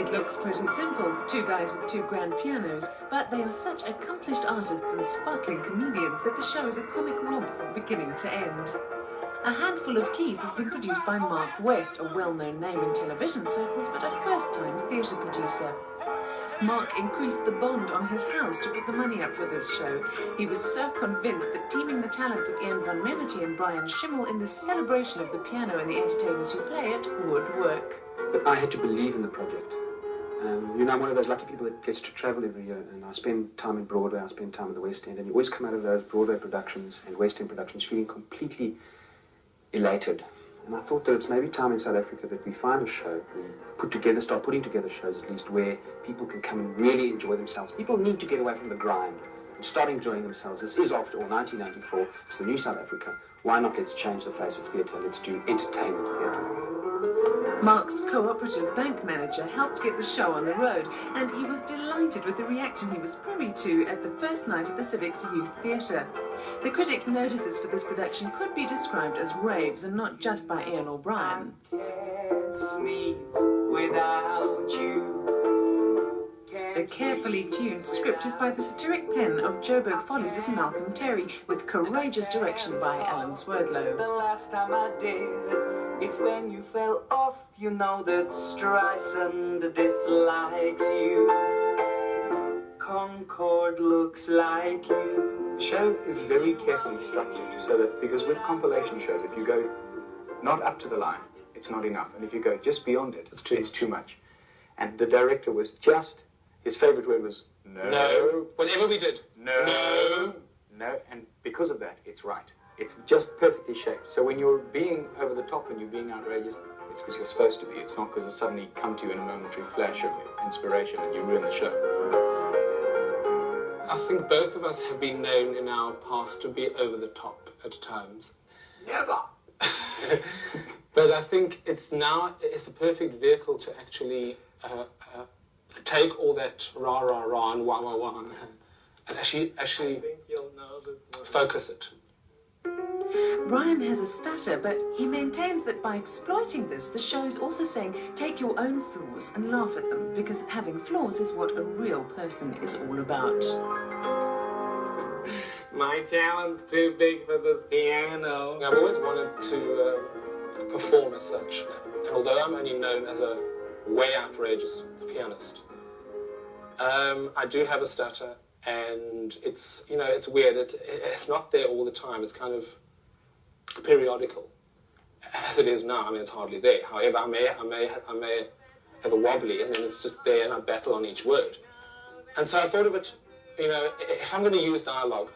It looks pretty simple, two guys with two grand pianos, but they are such accomplished artists and sparkling comedians that the show is a comic romp from beginning to end. A Handful of Keys has been produced by Mark West, a well-known name in television circles, but a first-time theatre producer. Mark increased the bond on his house to put the money up for this show. He was so convinced that teaming the talents of Ian Van Memety and Brian Schimmel in this celebration of the piano and the entertainers who play it would work. But I had to believe in the project. You know, I'm one of those lucky people that gets to travel every year, and I spend time in Broadway, I spend time in the West End, and you always come out of those Broadway productions and West End productions feeling completely elated. And I thought that it's maybe time in South Africa that we find a show, we start putting together shows at least where people can come and really enjoy themselves. People need to get away from the grind and start enjoying themselves. This is, after all, 1994. It's the new South Africa. Why not let's change the face of theatre? Let's do entertainment theatre. Mark's cooperative bank manager helped get the show on the road, and he was delighted with the reaction he was privy to at the first night at the Civic's Youth Theatre. The critics' notices for this production could be described as raves, and not just by Ian or Brian. The carefully tuned script is by the satiric pen of Joburg Follies' Malcolm Terry, with courageous direction by Alan Swerdlow. The last time I did is when you fell off. You know that Streisand dislikes you. Concord looks like you. The show is very carefully structured so that, because with compilation shows, if you go not up to the line, it's not enough. And if you go just beyond it, it's too much. And the director was just, his favorite word was no. No. Whatever we did. No. No. No. And because of that, it's right. It's just perfectly shaped. So when you're being over the top and you're being outrageous, it's because you're supposed to be. It's not because it suddenly come to you in a momentary flash of inspiration and you ruin the show. I think both of us have been known in our past to be over the top at times. Never! But I think it's a perfect vehicle to actually take all that rah rah rah and wah wah wah and actually focus it. Brian has a stutter, but he maintains that by exploiting this, the show is also saying take your own flaws and laugh at them, because having flaws is what a real person is all about. My talent's too big for this piano. I've always wanted to perform as such, and although I'm only known as a way outrageous pianist, I do have a stutter, and it's weird. It's not there all the time. It's kind of periodical, as it is now. I mean, it's hardly there. However, I may have a wobbly, and then it's just there, and I battle on each word. And so I thought of it, if I'm going to use dialogue,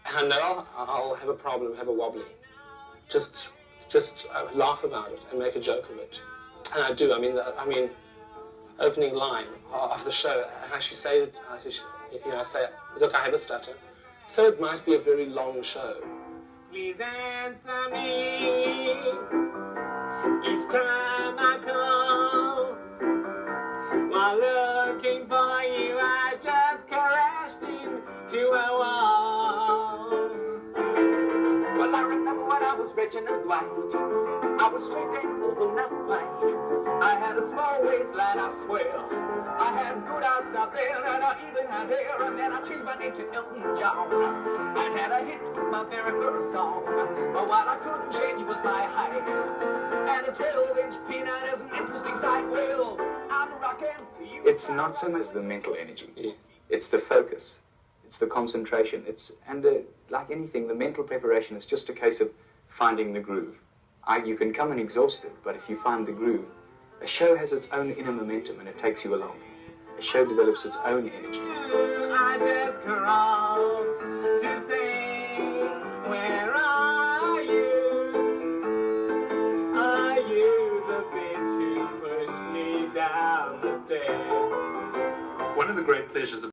and I know I'll have a problem, have a wobbly, just laugh about it and make a joke of it. And I do. I mean, opening line of the show, and I actually say it. I say, look, I have a stutter, so it might be a very long show. Please answer me each time I call. While looking for you, I just crashed into a wall. Well, I remember when I was Reginald Dwight. I was straight and open, not white. I had a small waistline, I swear. I had good eyes out there, and I even had hair. And then I changed my name to Elton John. I had a hit with my very first song. But what I couldn't change was my height. And a 12-inch peanut is an interesting sight. Well, I'm rocking. It's not so much the mental energy. Yes. It's the focus. It's the concentration. Like anything, the mental preparation is just a case of finding the groove. You can come in exhausted, but if you find the groove, a show has its own inner momentum and it takes you along. A show develops its own energy. I just crawled to say, where are you? Are you the bitch who pushed me down the stairs? One of the great pleasures of